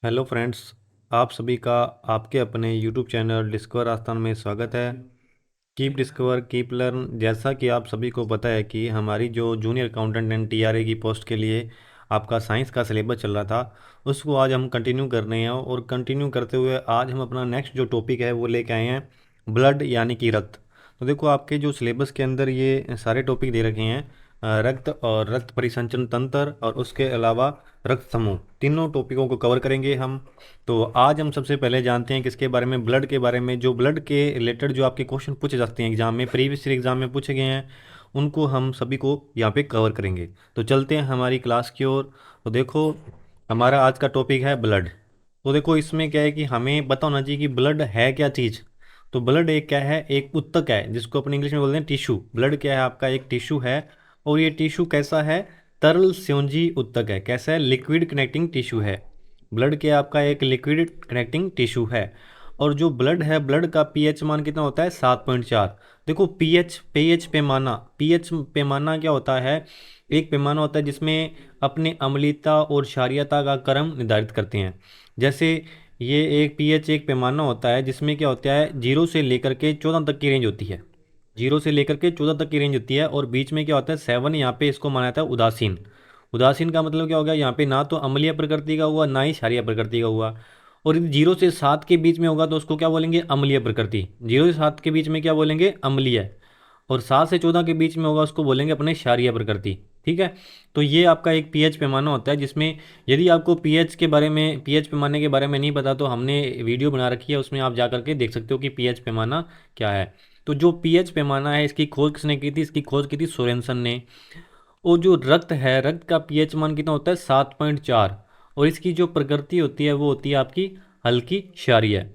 Hello friends. आप सभी का आपके अपने यूट्यूब चैनल डिस्कवर आस्थान में स्वागत है। Keep discover keep learn. जैसा कि आप सभी को पता है कि हमारी जो जूनियर अकाउंटेंट एंड टीआरए की पोस्ट के लिए आपका साइंस का सिलेबस चल रहा था, उसको आज हम कंटिन्यू कर रहे हैं। और कंटिन्यू करते हुए आज हम अपना नेक्स्ट जो टॉपिक है वो लेके आए हैं, ब्लड यानी कि रक्त। तो देखो, आपके जो सिलेबस के अंदर ये सारे टॉपिक दे रखे हैं, रक्त और रक्त परिसंचरण तंत्र और उसके अलावा रक्त समूह, तीनों टॉपिकों को कवर करेंगे हम। तो आज हम सबसे पहले जानते हैं किसके बारे में, ब्लड के बारे में। जो ब्लड के रिलेटेड जो आपके क्वेश्चन पूछे जाते हैं एग्जाम में, प्रीवियस ईयर एग्जाम में पूछे गए हैं, उनको हम सभी को यहाँ पे कवर करेंगे। तो चलते हैं हमारी क्लास की ओर। तो देखो, हमारा आज का टॉपिक है ब्लड। तो देखो, इसमें क्या है कि हमें पता होना चाहिए कि ब्लड है क्या चीज़। तो ब्लड एक क्या है, एक उत्तक है जिसको अपन इंग्लिश में बोलते हैं टिश्यू। ब्लड क्या है, आपका एक टिश्यू है। और ये टिश्यू कैसा है, तरल स्योंजी उत्तक है। कैसा है, लिक्विड कनेक्टिंग टिश्यू है। ब्लड के आपका एक लिक्विड कनेक्टिंग टिश्यू है। और जो ब्लड है, ब्लड का पीएच मान कितना होता है, 7.4। देखो, पीएच पीएच पैमाना, पीएच पैमाना क्या होता है, एक पैमाना होता है जिसमें अपने अम्लीयता और क्षारीयता का क्रम निर्धारित करते हैं। जैसे ये एक पीएच एक पैमाना होता है जिसमें क्या होता है, 0 से लेकर के 14 तक की रेंज होती है। 0 से लेकर के 14 तक की रेंज होती है। और बीच में क्या होता है, 7, यहाँ पे इसको माना जाता है उदासीन। उदासीन का मतलब क्या हो गया, यहाँ पे ना तो अम्लीय प्रकृति का हुआ, ना ही क्षारीय प्रकृति का हुआ। और यदि 0 से 7 के बीच में होगा तो उसको क्या बोलेंगे, अम्लीय प्रकृति। 0 से 7 के बीच में क्या बोलेंगे, अम्लीय। और 7 से 14 के बीच में होगा उसको बोलेंगे अपने क्षारीय प्रकृति। ठीक है। तो ये आपका एक पीएच पैमाना होता है जिसमें, यदि आपको पीएच के बारे में, पीएच पैमाने के बारे में नहीं पता तो हमने वीडियो बना रखी है, उसमें आप जा करके देख सकते हो कि पीएच पैमाना क्या है। तो जो पीएच पैमाना है, इसकी खोज किसने की थी, इसकी खोज की थी सोरेनसन ने। और जो रक्त है, रक्त का पीएच मान कितना होता है, 7.4। और इसकी जो प्रकृति होती है वो होती है आपकी हल्की क्षारीय।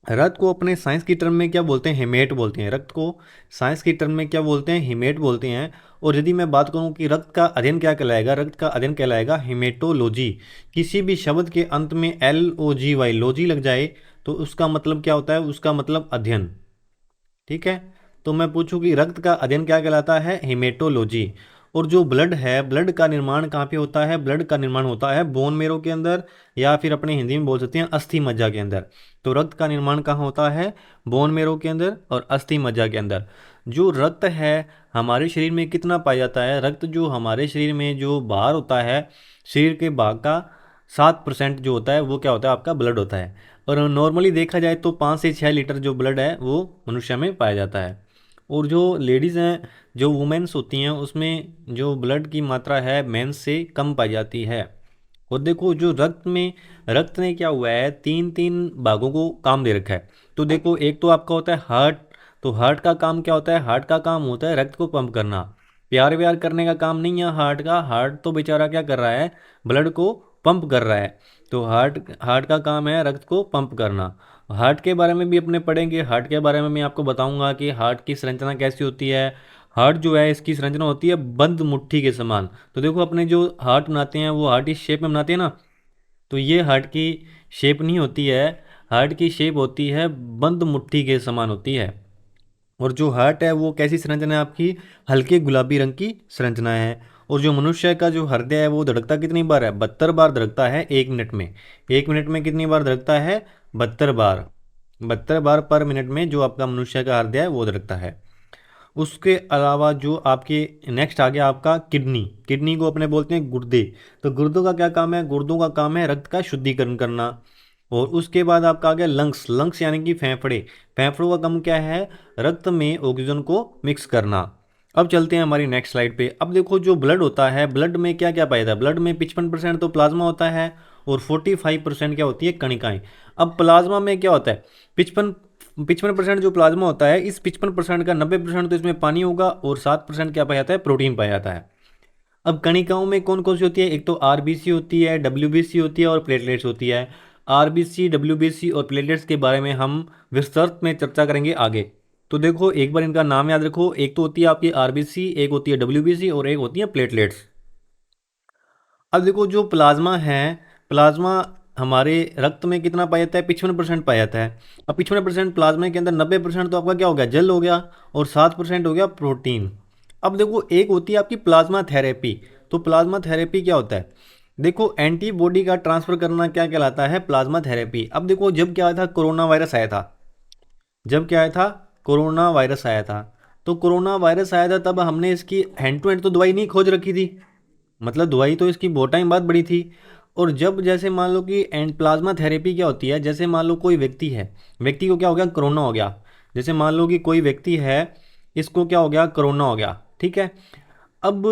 रक्त को अपने साइंस की टर्म में क्या बोलते हैं, हेमेट बोलते हैं। रक्त को साइंस की टर्म में क्या बोलते हैं, हेमेट बोलते हैं। और यदि मैं बात करूं कि रक्त का अध्ययन क्या कहलाएगा, रक्त का अध्ययन कहलाएगा हेमेटोलॉजी। किसी भी शब्द के अंत में LOGY लॉजी लग जाए तो उसका मतलब क्या होता है, उसका मतलब अध्ययन। ठीक है। तो मैं पूछूं कि रक्त का अध्ययन क्या कहलाता है, हेमेटोलॉजी। और जो ब्लड है, ब्लड का निर्माण कहाँ पे होता है, ब्लड का निर्माण होता है बोन मेरो के अंदर, या फिर अपने हिंदी में बोल सकते हैं अस्थि मज्जा के अंदर। तो रक्त का निर्माण कहाँ होता है, बोन मेरो के अंदर और अस्थि मज्जा के अंदर। जो रक्त है हमारे शरीर में कितना पाया जाता है, रक्त जो हमारे शरीर में जो बाहर होता है, शरीर के भाग का 7% जो होता है वो क्या होता है, आपका ब्लड होता है। और नॉर्मली देखा जाए तो 5 से 6 लीटर जो ब्लड है वो मनुष्य में पाया जाता है। और जो लेडीज़ हैं, जो वुमेन्स होती हैं, उसमें जो ब्लड की मात्रा है मेंस से कम पाई जाती है। और देखो, जो रक्त में, रक्त ने क्या हुआ है, 3 3 भागों को काम दे रखा है। तो देखो, एक तो आपका होता है हार्ट। तो हार्ट का काम क्या होता है, हार्ट का काम होता है रक्त को पंप करना। प्यार व्यार करने का काम नहीं है हार्ट का। हार्ट तो बेचारा क्या कर रहा है, ब्लड को पंप कर रहा है। तो हार्ट हार्ट का काम है रक्त को पंप करना। हार्ट के बारे में भी अपने पढ़ेंगे। हार्ट के बारे में मैं आपको बताऊंगा कि हार्ट की संरचना कैसी होती है। हार्ट जो है, इसकी संरचना होती है बंद मुट्ठी के समान। तो देखो, अपने जो हार्ट बनाते हैं वो हार्ट इस शेप में बनाते हैं ना। तो ये हार्ट की शेप नहीं होती है, हार्ट की शेप होती है बंद मुट्ठी के समान होती है। और जो हार्ट है वो कैसी संरचना है आपकी, हल्के गुलाबी रंग की संरचना है। और जो मनुष्य का जो हृदय है वो धड़कता कितनी बार है, 72 बार धड़कता है 1 मिनट में। 1 मिनट में कितनी बार धड़कता है, 72 बार। 72 बार पर मिनट में जो आपका मनुष्य का हृदय है वो धड़कता है। उसके अलावा जो आपके नेक्स्ट आ गया आपका किडनी। किडनी को अपने बोलते हैं गुर्दे। तो गुर्दों का क्या काम है, गुर्दों का काम है रक्त का शुद्धिकरण करना। और उसके बाद आपका आ गया लंग्स। लंग्स यानी कि फेफड़े। फेफड़ों का काम क्या है, रक्त में ऑक्सीजन को मिक्स करना। अब चलते हैं हमारी नेक्स्ट स्लाइड पे। अब देखो, जो ब्लड होता है, ब्लड में क्या क्या पाया जाता है, ब्लड में 55% तो प्लाज्मा होता है और 45% क्या होती है, कणिकाएं। अब प्लाज्मा में क्या होता है, 55% जो प्लाज्मा होता है, इस 55% का 90% तो इसमें पानी होगा और 7% क्या पाया जाता है, प्रोटीन पाया जाता है। अब कणिकाओं में कौन कौन सी होती है, एक तो आरबीसी होती है, डब्ल्यूबीसी होती है और प्लेटलेट्स होती है। आरबीसी, डब्ल्यूबीसी और प्लेटलेट्स के बारे में हम विस्तृत में चर्चा करेंगे आगे। तो देखो, एक बार इनका नाम याद रखो। एक तो होती है आपकी आरबीसी, एक होती है डब्ल्यूबीसी और एक होती है प्लेटलेट्स। अब देखो, जो प्लाज्मा है, प्लाज्मा हमारे रक्त में कितना पाया जाता है, 55% पाया जाता है। अब 55% प्लाज्मा के अंदर 90% तो आपका क्या हो गया, जल हो गया और 7% हो गया प्रोटीन। अब देखो, एक होती है आपकी प्लाज्मा थेरेपी। तो प्लाज्मा थेरेपी क्या होता है, देखो एंटीबॉडी का ट्रांसफर करना क्या कहलाता है, प्लाज्मा थेरेपी। अब देखो जब क्या था, कोरोना वायरस आया था, जब क्या आया था, कोरोना वायरस आया था, तो कोरोना वायरस आया था तब हमने इसकी हैंड टू हैंड तो दवाई नहीं खोज रखी थी, मतलब दवाई तो इसकी बहुत टाइम बाद बड़ी थी। और जब जैसे मान लो कि एंड प्लाज्मा थेरेपी क्या होती है, जैसे मान लो कोई व्यक्ति है, व्यक्ति को क्या हो गया, कोरोना हो गया। जैसे मान लो कि कोई व्यक्ति है, इसको क्या हो गया, कोरोना हो गया, ठीक है। अब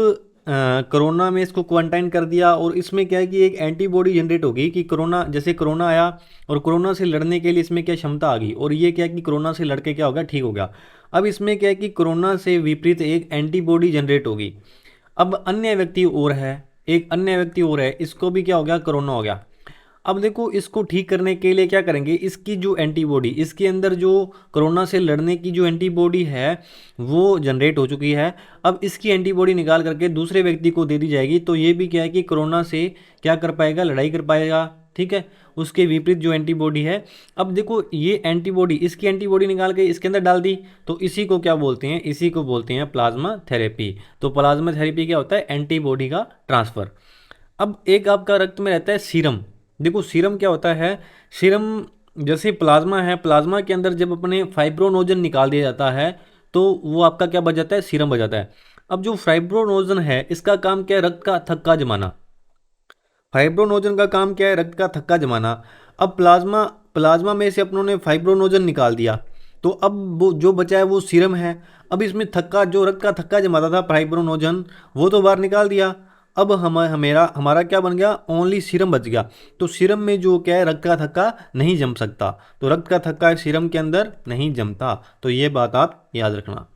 कोरोना में इसको क्वारंटाइन कर दिया, और इसमें क्या है कि एक एंटीबॉडी जनरेट होगी कि कोरोना, जैसे कोरोना आया और कोरोना से लड़ने के लिए इसमें क्या क्षमता आ गई, और ये क्या है कि कोरोना से लड़के क्या हो गया, ठीक हो गया। अब इसमें क्या है कि कोरोना से विपरीत एक एंटीबॉडी जनरेट होगी। अब अन्य व्यक्ति और है, एक अन्य व्यक्ति और है, इसको भी क्या हो गया, कोरोना हो गया। अब देखो इसको ठीक करने के लिए क्या करेंगे, इसकी जो एंटीबॉडी, इसके अंदर जो कोरोना से लड़ने की जो एंटीबॉडी है वो जनरेट हो चुकी है। अब इसकी एंटीबॉडी निकाल करके दूसरे व्यक्ति को दे दी जाएगी, तो ये भी क्या है कि कोरोना से क्या कर पाएगा, लड़ाई कर पाएगा, ठीक है। उसके विपरीत जो एंटीबॉडी है, अब देखो ये एंटीबॉडी, इसकी एंटीबॉडी निकाल के इसके अंदर डाल दी, तो इसी को क्या बोलते हैं, इसी को बोलते हैं प्लाज्मा थेरेपी। तो प्लाज्मा थेरेपी क्या होता है, एंटीबॉडी का ट्रांसफर। अब एक आपका रक्त में रहता है सीरम। देखो सीरम क्या होता है, सीरम जैसे प्लाज्मा है, प्लाज्मा के अंदर जब अपने फाइब्रोनोजन निकाल दिया जाता है तो वो आपका क्या बच जाता है, सीरम बच जाता है। अब जो फाइब्रोनोजन है इसका काम क्या है, रक्त का थक्का जमाना। फाइब्रोनोजन का काम क्या है, रक्त का थक्का जमाना। अब प्लाज्मा, प्लाज्मा में से अपनों ने फाइब्रोनोजन निकाल दिया, तो अब वो जो बचा है वो सीरम है। अब इसमें थक्का, जो रक्त का थक्का जमाता था फाइब्रोनोजन, वो तो बाहर निकाल दिया। अब हमारा हमारा क्या बन गया, ओनली सीरम बच गया। तो सीरम में जो क्या है, रक्त का थक्का नहीं जम सकता, तो रक्त का थक्का सीरम के अंदर नहीं जमता। तो ये बात आप याद रखना।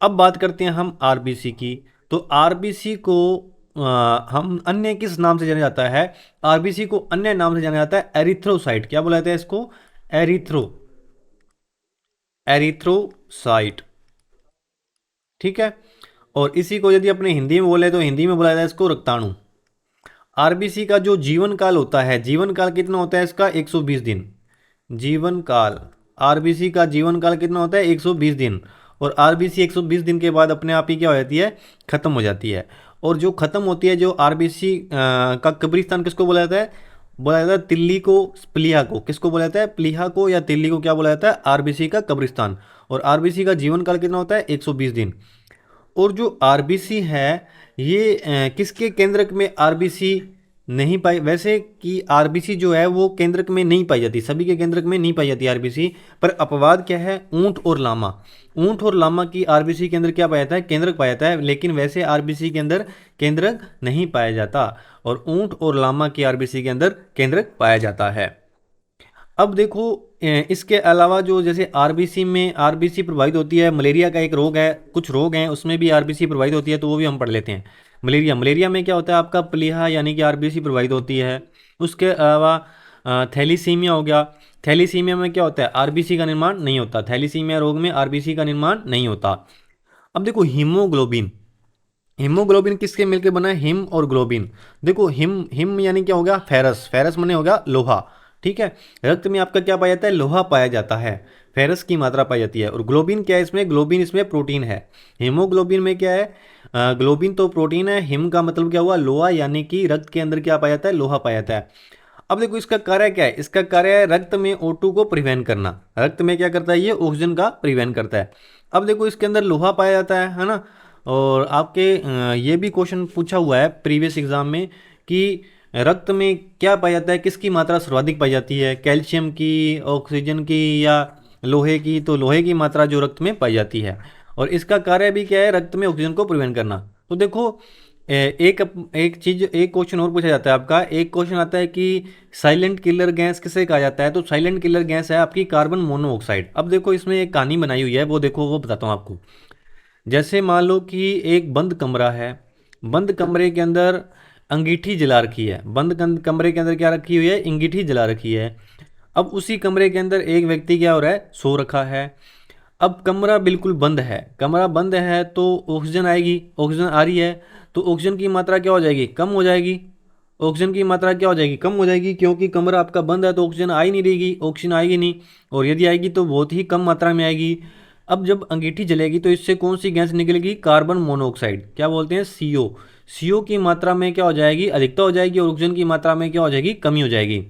अब बात करते हैं हम आरबीसी की। तो आरबीसी को हम अन्य किस नाम से जाना जाता है, आरबीसी को अन्य नाम से जाना जाता है एरिथ्रोसाइट। क्या बोला जाता है इसको, एरिथ्रोसाइट, ठीक है। और इसी को यदि अपने हिंदी में बोले तो हिंदी में बोला जाता है इसको रक्ताणु। आरबीसी का जो जीवन काल होता है, जीवन काल कितना होता है इसका, 120 दिन। जीवन काल, आरबीसी का जीवन काल कितना होता है, 120 दिन। और आरबीसी 120 दिन के बाद अपने आप ही क्या हो जाती है, खत्म हो जाती है। और जो खत्म होती है, जो आरबीसी का कब्रिस्तान किसको बोला जाता है, बोला जाता है तिल्ली को, प्लीहा को। किसको बोला जाता है, प्लीहा को या तिल्ली को क्या बोला जाता है, आरबीसी का कब्रिस्तान। और आरबीसी का जीवन काल कितना होता है, 120 दिन। और जो आरबीसी है ये किसके केंद्रक में आरबीसी नहीं पाई, वैसे कि आरबीसी जो है वो केंद्रक में नहीं पाई जाती, सभी के केंद्रक में नहीं पाई जाती आरबीसी। पर अपवाद क्या है, ऊंट और लामा। ऊंट और लामा की आरबीसी के अंदर क्या पाया जाता है, केंद्रक पाया जाता है, लेकिन वैसे आरबीसी के अंदर केंद्रक नहीं पाया जाता। और ऊंट और लामा की आरबीसी के अंदर केंद्रक पाया जाता है। अब देखो इसके अलावा जो जैसे आरबीसी में आरबीसी प्रभावित होती है, मलेरिया का एक रोग है, कुछ रोग हैं उसमें भी आरबीसी प्रभावित होती है, तो वो भी हम पढ़ लेते हैं। मलेरिया, मलेरिया में क्या होता है आपका, प्लीहा यानी कि आरबीसी प्रभावित होती है। उसके अलावा थैलीसीमिया हो गया। थैलीसीमिया में क्या होता है, आरबीसी का निर्माण नहीं होता, थैलीसीमिया रोग में आरबीसी का निर्माण नहीं होता। अब देखो हीमोग्लोबिन, हीमोग्लोबिन किसके मिलकर बना है, हिम और ग्लोबिन। देखो हिम, हिम यानी क्या हो गया, फेरस, फेरस माने हो गया लोहा, ठीक है। रक्त में आपका क्या पाया जाता है, लोहा पाया जाता है, फेरस की मात्रा पाई जाती है। और ग्लोबिन क्या है इसमें, ग्लोबिन इसमें प्रोटीन है। हीमोग्लोबिन में क्या है, ग्लोबिन तो प्रोटीन है, हिम का मतलब क्या हुआ, लोहा, यानी कि रक्त के अंदर क्या पाया जाता है, लोहा पाया जाता है। अब देखो इसका कार्य क्या है, इसका कार्य है रक्त में O2 को प्रिवेंट करना। रक्त में क्या करता है, ये ऑक्सीजन का प्रिवेंट करता है। अब देखो इसके अंदर लोहा पाया जाता है ना। और आपके ये भी क्वेश्चन पूछा हुआ है प्रीवियस एग्जाम में कि रक्त में क्या पाया जाता है, किसकी मात्रा सर्वाधिक पाई जाती है, कैल्शियम की, ऑक्सीजन की या लोहे की। तो लोहे की मात्रा जो रक्त में पाई जाती है। और इसका कार्य भी क्या है, रक्त में ऑक्सीजन को प्रिवेंट करना। तो देखो एक एक चीज, एक क्वेश्चन और पूछा जाता है आपका, एक क्वेश्चन आता है कि साइलेंट किलर गैस किसे कहा जाता है। तो साइलेंट किलर गैस है आपकी कार्बन मोनोऑक्साइड। अब देखो इसमें एक कहानी बनाई हुई है, वो देखो वो बताता हूँ आपको। जैसे मान लो कि एक बंद कमरा है, बंद कमरे के अंदर अंगीठी जला रखी है, कमरे के अंदर क्या रखी हुई है, अंगीठी जला रखी है। अब उसी कमरे के अंदर एक व्यक्ति क्या हो रहा है, सो रखा है। अब कमरा बिल्कुल बंद है, कमरा बंद है तो ऑक्सीजन आएगी, ऑक्सीजन आ रही है, तो ऑक्सीजन की मात्रा क्या हो जाएगी, कम हो जाएगी। ऑक्सीजन की मात्रा क्या हो जाएगी, कम हो जाएगी, क्योंकि कमरा आपका बंद है तो ऑक्सीजन आ ही नहीं रहेगी, ऑक्सीजन आएगी नहीं। और यदि आएगी तो बहुत ही कम मात्रा में आएगी। अब जब अंगीठी जलेगी तो इससे कौन सी गैस निकलेगी, कार्बन मोनोऑक्साइड, क्या बोलते हैं, CO। CO की मात्रा में क्या हो जाएगी, अधिकता हो जाएगी, और ऑक्सीजन की मात्रा में क्या हो जाएगी, कमी हो जाएगी।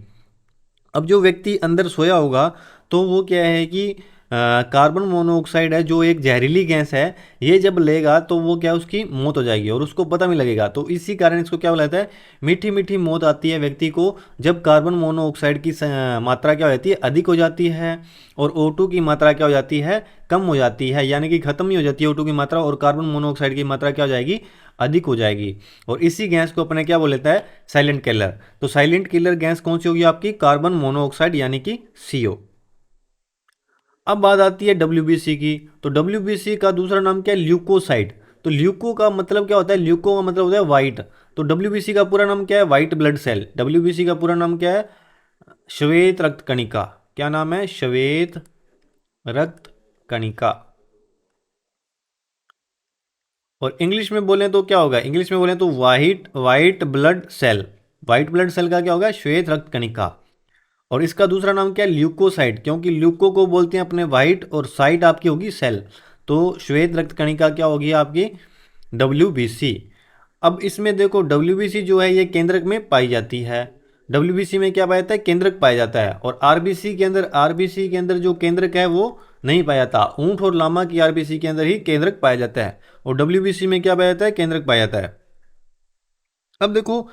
अब जो व्यक्ति अंदर सोया होगा तो वो क्या है कि कार्बन मोनोऑक्साइड है जो एक जहरीली गैस है, ये जब लेगा तो वो क्या, उसकी मौत हो जाएगी और उसको पता नहीं लगेगा। तो इसी कारण इसको क्या बोला जाता है, मीठी मीठी मौत आती है व्यक्ति को जब कार्बन मोनोऑक्साइड की मात्रा क्या हो जाती है, अधिक हो जाती है, और O2 की मात्रा क्या हो जाती है, कम हो जाती है, यानी कि खत्म नहीं हो जाती है O2 की मात्रा, और कार्बन मोनोऑक्साइड की मात्रा क्या हो जाएगी, अधिक हो जाएगी। और इसी गैस को अपने क्या बोल लेता है, साइलेंट किलर। तो साइलेंट किलर गैस कौन सी होगी आपकी, कार्बन मोनोऑक्साइड यानी कि CO। अब बात आती है WBC की। तो WBC का दूसरा नाम क्या है, ल्यूकोसाइड। तो ल्यूको का मतलब क्या होता है, ल्यूको का मतलब होता है वाइट। तो WBC का पूरा नाम क्या है, वाइट ब्लड सेल। WBC का पूरा नाम क्या है, श्वेत रक्त कणिका। क्या नाम है, श्वेत रक्त कणिका। और इंग्लिश में बोलें तो क्या होगा, इंग्लिश में बोलें तो white white blood cell. White blood cell का क्या होगा, श्वेत रक्त कणिका। और इसका दूसरा नाम क्या है, ल्यूकोसाइट, क्योंकि ल्यूको को बोलते हैं अपने वाइट, और साइट आपकी होगी सेल। तो श्वेत रक्त कणिका क्या होगी आपकी, WBC। अब इसमें देखो WBC जो है ये केंद्रक में पाई जाती है। WBC में क्या पाया जाता है, केंद्रक पाया जाता है। और RBC के अंदर जो केंद्रक है वो नहीं पाया जाता। ऊंट और लामा की RBC के अंदर ही केंद्रक पाया जाता है, और WBC में क्या पाया जाता है, केंद्रक पाया जाता है। अब देखो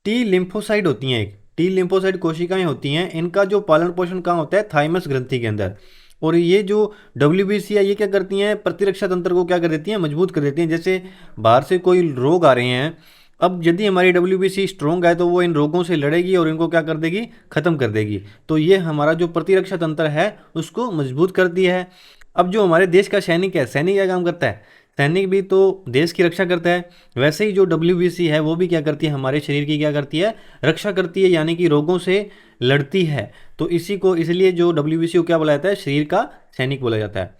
टी लिम्फोसाइड होती हैं, एक टी लिम्फोसाइड कोशिकाएं होती हैं, इनका जो पालन पोषण कहाँ होता है, थाइमस ग्रंथि के अंदर। और ये जो WBC है ये क्या करती हैं, प्रतिरक्षा तंत्र को क्या कर देती हैं, मजबूत कर देती हैं। जैसे बाहर से कोई रोग आ रहे हैं, अब यदि हमारी WBC स्ट्रोंग है तो वो इन रोगों से लड़ेगी और इनको क्या कर देगी, खत्म कर देगी। तो ये हमारा जो प्रतिरक्षा तंत्र है उसको मजबूत करती है। अब जो हमारे देश का सैनिक है, सैनिक क्या काम करता है, सैनिक भी तो देश की रक्षा करता है। वैसे ही जो WBC है वो भी क्या करती है, हमारे शरीर की क्या करती है, रक्षा करती है, यानी कि रोगों से लड़ती है। तो इसी को इसलिए जो WBC को क्या बोला जाता है, शरीर का सैनिक बोला जाता है।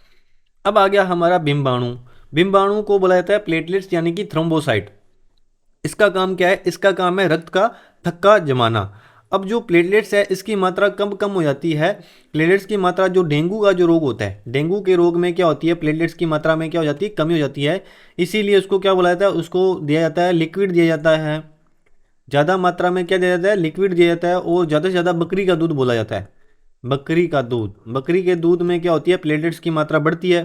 अब आ गया हमारा बिम्बाणु। बिम्बाणु को बोला जाता है प्लेटलेट्स यानी कि थ्रोम्बोसाइट। इसका काम क्या है, इसका काम है रक्त का थक्का जमाना। अब जो प्लेटलेट्स है इसकी मात्रा कम कम हो जाती है। प्लेटलेट्स की मात्रा, जो डेंगू का जो रोग होता है, डेंगू के रोग में क्या होती है, प्लेटलेट्स की मात्रा में क्या हो जाती है, कमी हो जाती है। इसीलिए उसको क्या बोला जाता है, उसको दिया जाता है लिक्विड दिया जाता है। ज़्यादा मात्रा में क्या दिया जाता है, लिक्विड दिया जाता है। और ज़्यादा से ज़्यादा बकरी का दूध बोला जाता है, बकरी का दूध। बकरी के दूध में क्या होती है, प्लेटलेट्स की मात्रा बढ़ती है।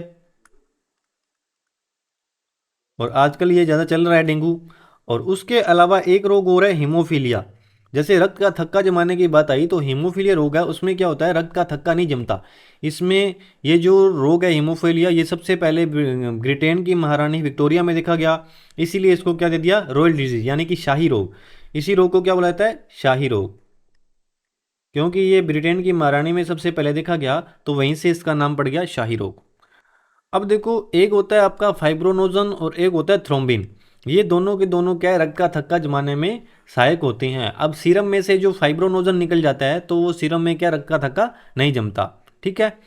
और आजकल ये ज़्यादा चल रहा है डेंगू। और उसके अलावा एक रोग और है, हीमोफीलिया। जैसे रक्त का थक्का जमाने की बात आई तो हीमोफीलिया रोग है, उसमें क्या होता है, रक्त का थक्का नहीं जमता। इसमें ये जो रोग है हीमोफीलिया, ये सबसे पहले ब्रिटेन की महारानी विक्टोरिया में देखा गया। इसीलिए इसको क्या दे दिया, रॉयल डिजीज यानी कि शाही रोग। इसी रोग को क्या बुलाया जाता है, शाही रोग, क्योंकि ये ब्रिटेन की महारानी में सबसे पहले देखा गया तो वहीं से इसका नाम पड़ गया शाही रोग। अब देखो एक होता है आपका फाइब्रोनोजन और एक होता है थ्रोम्बिन। ये दोनों के दोनों क्या है, रक्त का थक्का जमाने में सहायक होते हैं। अब सीरम में से जो फाइब्रोनोजन निकल जाता है तो वो सीरम में क्या, रक्त का थक्का नहीं जमता। ठीक है।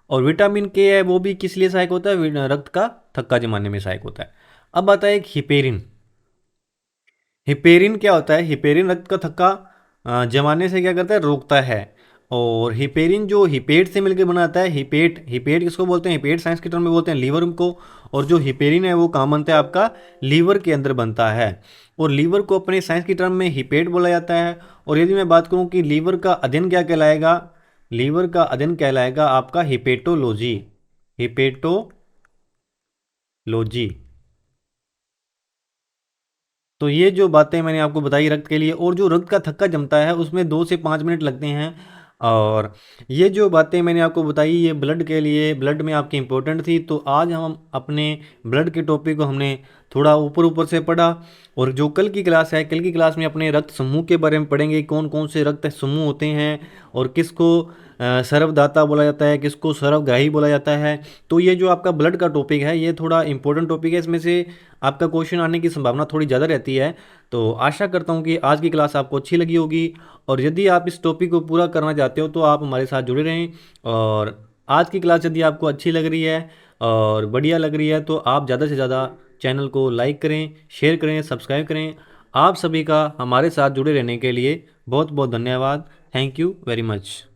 और विटामिन के है वो भी किस लिए सहायक होता है, रक्त का थक्का जमाने में सहायक होता है। अब आता है एक हिपेरिन। हिपेरिन क्या होता है, हिपेरिन रक्त का थक्का जमाने से क्या करता है, रोकता है। और हिपेरिन जो हिपेट से मिलकर बनाता है, हिपेट, हिपेट किसको बोलते हैं, हिपेट साइंस के टर्म में बोलते हैं लीवर को। और जो हिपेरिन है वो कहाँ बनता है, आपका लीवर के अंदर बनता है। और लीवर को अपने साइंस की टर्म में हिपेट बोला जाता है। और यदि मैं बात करूँ कि लीवर का अध्ययन क्या कहलाएगा, लीवर का अध्ययन कहलाएगा आपका हिपेटोलॉजी, हिपेटोलॉजी। तो ये जो बातें मैंने आपको बताई रक्त के लिए, और जो रक्त का थक्का जमता है उसमें 2 से 5 मिनट लगते हैं। और ये जो बातें मैंने आपको बताई ये ब्लड के लिए, ब्लड में आपकी इंपॉर्टेंट थी। तो आज हम अपने ब्लड के टॉपिक को हमने थोड़ा ऊपर ऊपर से पढ़ा। और जो कल की क्लास है, कल की क्लास में अपने रक्त समूह के बारे में पढ़ेंगे, कौन कौन से रक्त समूह होते हैं और किसको सर्वदाता बोला जाता है, किसको सर्वग्राही बोला जाता है। तो ये जो आपका ब्लड का टॉपिक है ये थोड़ा इंपॉर्टेंट टॉपिक है, इसमें से आपका क्वेश्चन आने की संभावना थोड़ी ज़्यादा रहती है। तो आशा करता हूँ कि आज की क्लास आपको अच्छी लगी होगी। और यदि आप इस टॉपिक को पूरा करना चाहते हो तो आप हमारे साथ जुड़े रहें। और आज की क्लास यदि आपको अच्छी लग रही है और बढ़िया लग रही है तो आप ज़्यादा से ज़्यादा चैनल को लाइक करें, शेयर करें, सब्सक्राइब करें। आप सभी का हमारे साथ जुड़े रहने के लिए बहुत बहुत धन्यवाद। Thank you very much.